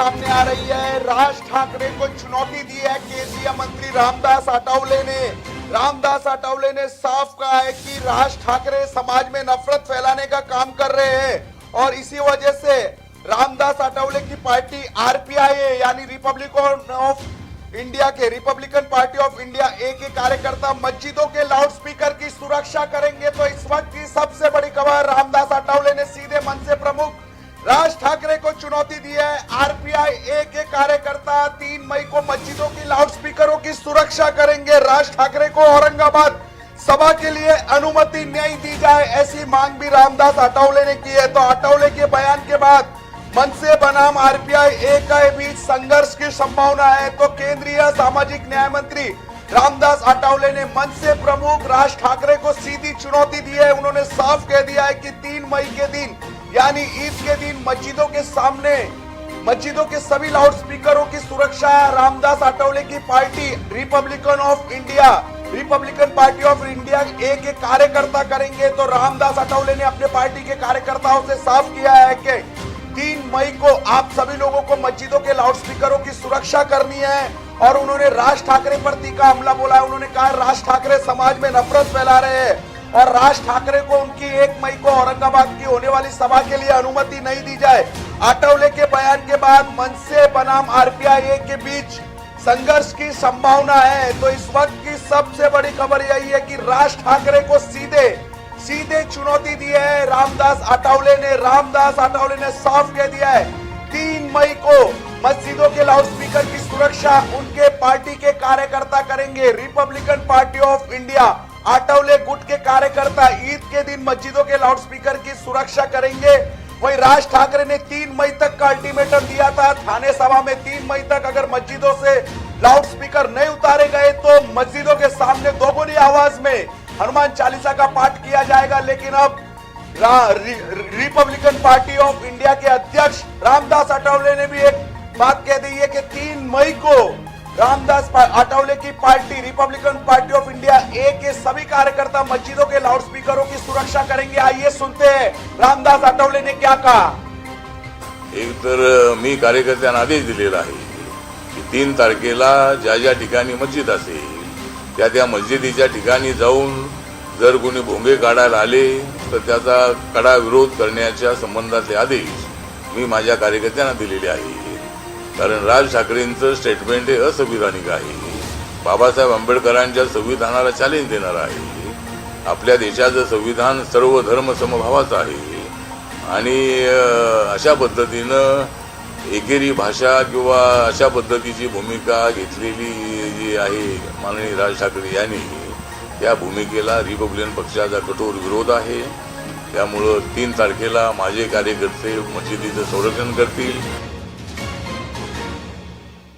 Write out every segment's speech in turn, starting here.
सामने आ रही है। राज ठाकरे को चुनौती दी है केंद्रीय मंत्री रामदास आठवले ने। रामदास आठवले ने साफ कहा है कि राज ठाकरे समाज में नफरत फैलाने का काम कर रहे हैं और इसी वजह से रामदास आठवले की पार्टी आरपीआई यानी रिपब्लिकन ऑफ इंडिया के Republican Party of India A के कार्यकर्ता मस्जिदों के लाउडस्पीकर की सुरक्षा करेंगे। तो इस वक्त की सबसे बड़ी खबर, रामदास आठवले ने सीधे मनसे प्रमुख राज ठाकरे को चुनौती दी है। आरपीआई ए के कार्यकर्ता 3 मई को मस्जिदों की लाउडस्पीकरों की सुरक्षा करेंगे। राज ठाकरे को औरंगाबाद सभा के लिए अनुमति नहीं दी जाए, ऐसी मांग भी रामदास आठवले ने की है। तो आठवले के बयान के बाद मनसे बनाम आरपीआई ए के बीच संघर्ष की संभावना है। तो केंद्रीय सामाजिक न्याय मंत्री रामदास आठवले ने मनसे प्रमुख राज ठाकरे को सीधी चुनौती दी है। उन्होंने साफ कह दिया है कि 3 मई के दिन यानी ईद के दिन मस्जिदों के सामने मस्जिदों के सभी लाउडस्पीकरों की सुरक्षा रामदास आठवले की party Republican Party of India A के कार्यकर्ता करेंगे। तो रामदास आठवले ने अपने पार्टी के कार्यकर्ताओं से साफ किया है कि 3 मई को आप सभी लोगों को मस्जिदों के लाउडस्पीकरों की सुरक्षा करनी है। और उन्होंने राज ठाकरे पर तीखा हमला बोला है। उन्होंने कहा राज ठाकरे समाज में नफरत फैला रहे हैं और राज ठाकरे को उनकी 1 मई को औरंगाबाद की होने वाली सभा के लिए अनुमति नहीं दी जाए। आठवले के बयान के बाद मनसे बनाम आरपीआई के बीच संघर्ष की संभावना है। तो इस वक्त की सबसे बड़ी खबर यही है कि राज ठाकरे को सीधे चुनौती दी है रामदास आठवले ने। रामदास आठवले ने साफ कह दिया है 3 मई को मस्जिदों के लाउडस्पीकर की सुरक्षा उनके पार्टी के कार्यकर्ता करेंगे। Republican Party of India Athawale गुट के कार्यकर्ता ईद के दिन मस्जिदों के लाउडस्पीकर की सुरक्षा करेंगे। वहीं राज ठाकरे ने 3 मई तक का अल्टीमेटम दिया था थाने सभा में। 3 मई तक अगर मस्जिदों से लाउडस्पीकर नहीं उतारे गए तो मस्जिदों के सामने दोगुनी आवाज में हनुमान चालीसा का पाठ किया जाएगा। लेकिन अब रिपब्लिकन पार्टी ऑफ इंडिया के अध्यक्ष रामदास आठवले ने भी एक बात कह दी है कि 3 मई को रामदास आठवले की party Republican Party of India A के सभी कार्यकर्ता मस्जिदों के लाउडस्पीकरों की सुरक्षा करेंगे। आइए सुनते हैं रामदास आठवले ने क्या कहा। एक तर मी कार्यकर्त्यांना आदेश दिलेला आहे की 3 तारखेला ज्या ज्या ठिकाणी मस्जिद असेल त्या मस्जिदीच्या ठिकाणी जाऊन जर कोणी भोंगे काढायला आले तर त्याचा कडा विरोध करण्याच्या संबंधाचे आदेश मी माझ्या कार्यकर्त्यांना दिलेले आहे। कारण राज ठाकरेंचं स्टेटमेंट हे असंविधानिक आहे, बाबासाहेब आंबेडकरांच्या संविधानाला चॅलेंज देणार आहे। आपल्या देशाचं संविधान सर्व धर्म समभावाचं आहे आणि अशा पद्धतीनं एकेरी भाषा किंवा अशा पद्धतीची भूमिका घेतलेली जी आहे माननीय राज ठाकरे यांनी, त्या भूमिकेला रिपब्लिकन पक्षाचा कठोर विरोध आहे। त्यामुळे 3 तारखेला माझे कार्यकर्ते मस्जिदीचं संरक्षण करतील।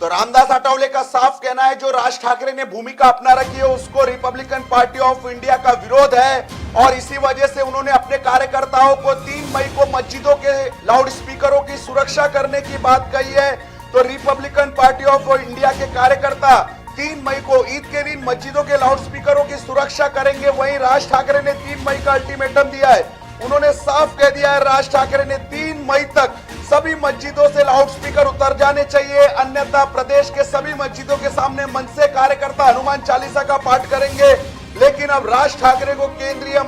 तो रामदास आठवले का साफ कहना है जो राज ठाकरे ने भूमिका अपना रखी है उसको रिपब्लिकन पार्टी ऑफ इंडिया का विरोध है और इसी वजह से उन्होंने अपने कार्यकर्ताओं को 3 मई को मस्जिदों के लाउडस्पीकरों की सुरक्षा करने की बात कही है। तो रिपब्लिकन पार्टी ऑफ इंडिया के कार्यकर्ता 3 मई को ईद के दिन मस्जिदों के लाउडस्पीकरों की सुरक्षा करेंगे। वहीं राज ठाकरे ने 3 मई का अल्टीमेटम दिया है। उन्होंने साफ कह दिया है राज ठाकरे ने 3 मई तक सभी मस्जिदों से लाउडस्पीकर उतर जाने चाहिए, अन्यथा प्रदेश के सभी मस्जिदों के सामने मनसे कार्यकर्ता हनुमान चालीसा का पाठ करेंगे। लेकिन अब राज ठाकरे को केंद्रीय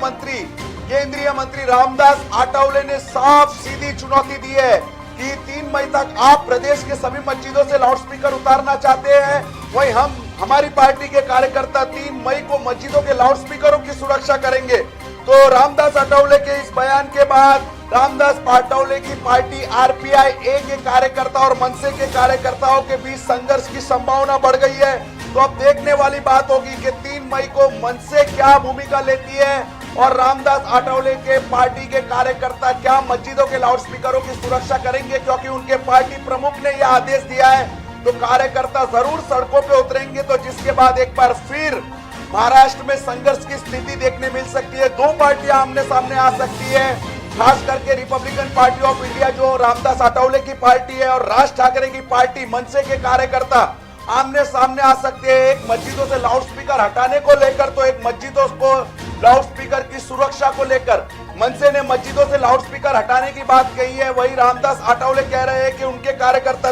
मंत्री रामदास आठवले ने साफ सीधी चुनौती दी है कि 3 मई तक आप प्रदेश के सभी मस्जिदों से लाउडस्पीकर उतारना चाहते हैं, वहीं हमारी पार्टी के कार्यकर्ता 3 मई को मस्जिदों के लाउडस्पीकरों की सुरक्षा करेंगे। तो रामदास आठवले के इस बयान के बाद रामदास आठवले की पार्टी आरपीआई ए के कार्यकर्ता और मनसे के कार्यकर्ताओं के बीच संघर्ष की संभावना बढ़ गई है। तो अब देखने वाली बात होगी कि 3 मई को मनसे क्या भूमिका लेती है और रामदास आठवले के पार्टी के कार्यकर्ता क्या मस्जिदों के लाउडस्पीकरों की सुरक्षा करेंगे, क्योंकि उनके पार्टी प्रमुख ने यह आदेश दिया है। तो कार्यकर्ता जरूर सड़कों पे उतरेंगे। तो जिसके बाद एक बार फिर महाराष्ट्र में संघर्ष की स्थिति देखने मिल सकती है। 2 पार्टियां आमने सामने आ सकती है, खास करके रिपब्लिकन पार्टी ऑफ इंडिया जो रामदास आठवले की पार्टी है और राज ठाकरे की पार्टी मनसे के कार्यकर्ता आमने सामने आ सकते हैं। एक मस्जिदों से लाउडस्पीकर हटाने को लेकर तो एक मस्जिदों को लाउडस्पीकर की सुरक्षा को लेकर मनसे ने मस्जिदों से लाउडस्पीकर हटाने की बात कही है। वही रामदास आठवले कह रहे हैं कि उनके कार्यकर्ता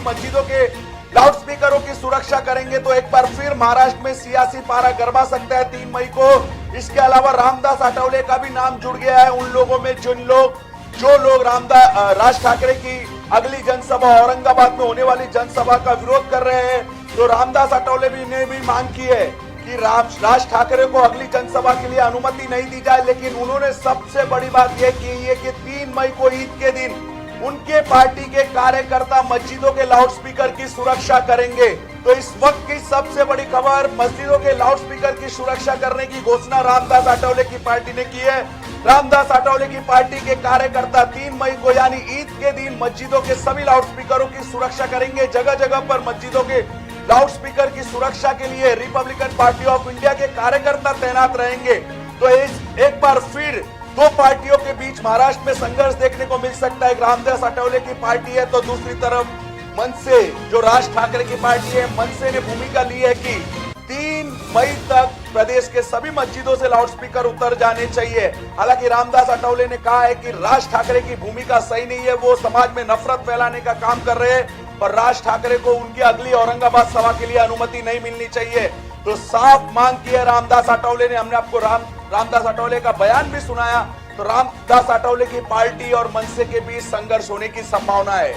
दिन मस्जिदों के लाउडस्पीकरों की सुरक्षा करेंगे तो एक बार फिर महाराष्ट्र में सियासी पारा गरमा सकता है 3 मई को। इसके अलावा रामदास आठवले का भी नाम जुड़ गया है उन लोगों में जो लोग राज ठाकरे की अगली जनसभा औरंगाबाद में होने वाली जनसभा का विरोध कर रहे हैं। तो रामदास आठवले ने भी मांग की है कि राज ठाकरे को अगली जनसभा के लिए अनुमति नहीं दी जाए, लेकिन उन्होंने सबसे बड़ी बात यह की है कि 3 मई को ईद के दिन उनके पार्टी के कार्यकर्ता मस्जिदों के लाउडस्पीकर की सुरक्षा करेंगे। तो इस वक्त की सबसे बड़ी खबर, मस्जिदों के लाउडस्पीकर की सुरक्षा करने की घोषणा रामदास आठवले की पार्टी ने की है। रामदास आठवले की पार्टी के कार्यकर्ता 3 मई को यानी ईद के दिन मस्जिदों के सभी लाउडस्पीकरों की सुरक्षा करेंगे। जगह जगह पर मस्जिदों के लाउडस्पीकर की सुरक्षा के लिए रिपब्लिकन पार्टी ऑफ इंडिया के कार्यकर्ता तैनात रहेंगे। तो एक बार फिर दो पार्टियों के बीच महाराष्ट्र में संघर्ष देखने को मिल सकता है। रामदास आठवले की पार्टी है तो दूसरी तरफ मनसे जो राज ठाकरे की पार्टी है, मनसे ने भूमिका ली है कि 3 मई तक प्रदेश के सभी मस्जिदों से लाउडस्पीकर उतर जाने चाहिए। हालांकि रामदास आठवले ने कहा है कि राज ठाकरे की भूमिका सही नहीं है, वो समाज में नफरत फैलाने का काम कर रहे हैं और राज ठाकरे को उनकी अगली औरंगाबाद सभा के लिए अनुमति नहीं मिलनी चाहिए। तो साफ मांग की है रामदास आठवले ने। हमने आपको रामदास आठवले का बयान भी सुनाया। तो रामदास आठवले की पार्टी और मनसे के बीच संघर्ष होने की संभावना है।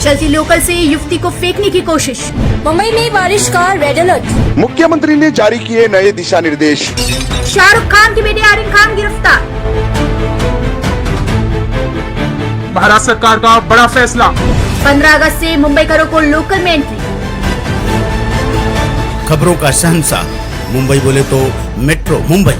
चलती लोकल से युवती को फेंकने की कोशिश, मुंबई में बारिश का रेड अलर्ट। मुख्यमंत्री ने जारी किए नए दिशा निर्देश। शाहरुख खान की बेटी आर्यन खान गिरफ्तार। महाराष्ट्र सरकार का बड़ा फैसला, 15 अगस्त से मुंबईकरों को लोकल में एंट्री। खबरों का शहंशाह, मुंबई बोले तो मेट्रो मुंबई।